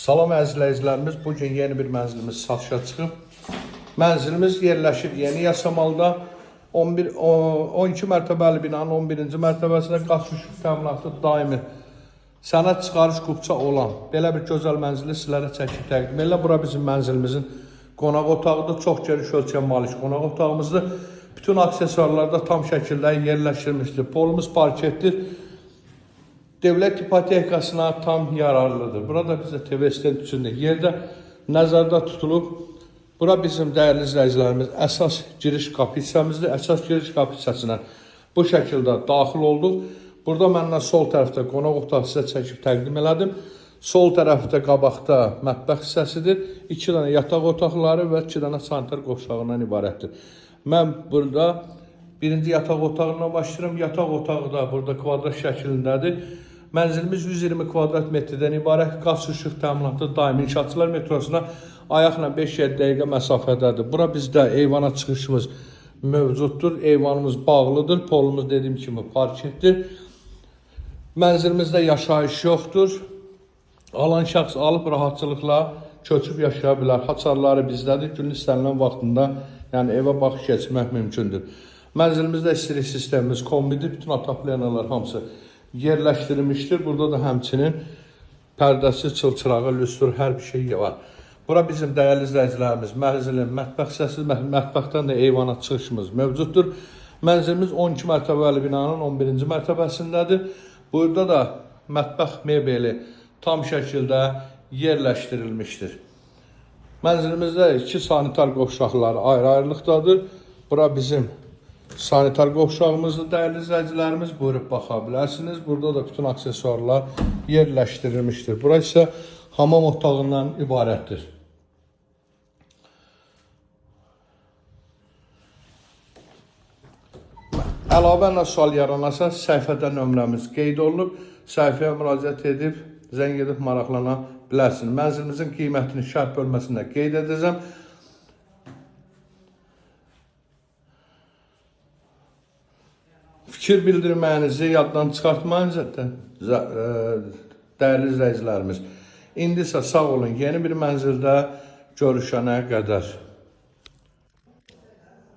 Salam əzizləyicilərimiz, bugün yeni bir mənzilimiz satışa çıxıb. Mənzilimiz yerləşir Yeni Yasamalda 12 mərtəbəli binanın 11-ci mərtəbəsində qaz düşük təminatlı daimi sənəd çıxarış qubça olan belə bir gözəl mənzili sizlərə çəkib təqdim edirəm. Bura bizim mənzilimizin qonaq otağıdır, çox geniş ölçəyə malik qonaq otağımızdır. Bütün aksesuarlar da tam şəkildə yerləşdirilmişdir. Polumuz parketdir. Devlet ipotekasına tam yararlıdır. Burada bizə TVS'dən üçündə yerdə nəzərdə tutulub. Bura bizim dəyərli izləyicilərimiz əsas giriş qapı hissəmizdir. Əsas giriş qapı hissəsinə bu şəkildə daxil olduq. Burada məndən sol tərəfdə qonaq otağı sizə çəkib təqdim elədim. Sol tərəfdə qabaqda mətbəx hissəsidir. 2 dənə yataq otaqları və 2 dənə sanitar qovşağından ibarətdir. Mən burada birinci yataq otağına başlayıram. Yataq otağı da burada kvadrat şəklindədir. Mənzilimiz 120 kvadrat metrdən ibarət, qaz işıq təminatlı daimi inşaatçılar metrosuna ayaqla 5-7 dəqiqə məsafədədir. Bura bizdə eyvana çıxışımız mövcuddur, eyvanımız bağlıdır, polumuz dediyim kimi parketdir. Mənzilimizdə yaşayış yoxdur. Alan şəxs alıb rahatçılıqla köçüb yaşaya bilər. Haçarları bizdədir, günün istənilən vaxtında yəni evə baxış keçirmək mümkündür. Mənzilimizdə istilik sistemimiz kombidir, bütün ataplanalar hamısı yerləşdirilmişdir. Burada da həmçinin pərdəsi, çılçırağı, lüstr, hər bir şey var. Bura bizim dəyərli izləyicilərimiz mənzilin mətbəx hissəsi, mətbəxdən də eyvana çıxışımız mövcuddur. Mənzilimiz 12 mərtəbəli binanın 11-ci mərtəbəsindədir. Burada da mətbəx mebeli tam şəkildə yerləşdirilmişdir. Mənzilimizdə 2 sanitar qovşaqları ayrı-ayrılıqdadır. Bura bizim sanitar qovşağımızdır, dəyərli izləyicilərimiz, buyurub baxa bilərsiniz. Burada da bütün aksesuarlar yerləşdirilmişdir. Bura isə hamam otağından ibarətdir. Əlavə sual yaranarsa səhifədə nömrəmiz qeyd olunub. Səhifəyə müraciət edib, zəng edib maraqlana bilərsiniz. Mənzilimizin qiymətini şərh bölməsində qeyd edəcəm. Fikir bildirməyinizi yaddan çıxartmayın dəyərli izləyicilərimiz. İndi isə sağ olun, yeni bir mənzildə görüşənə qədər.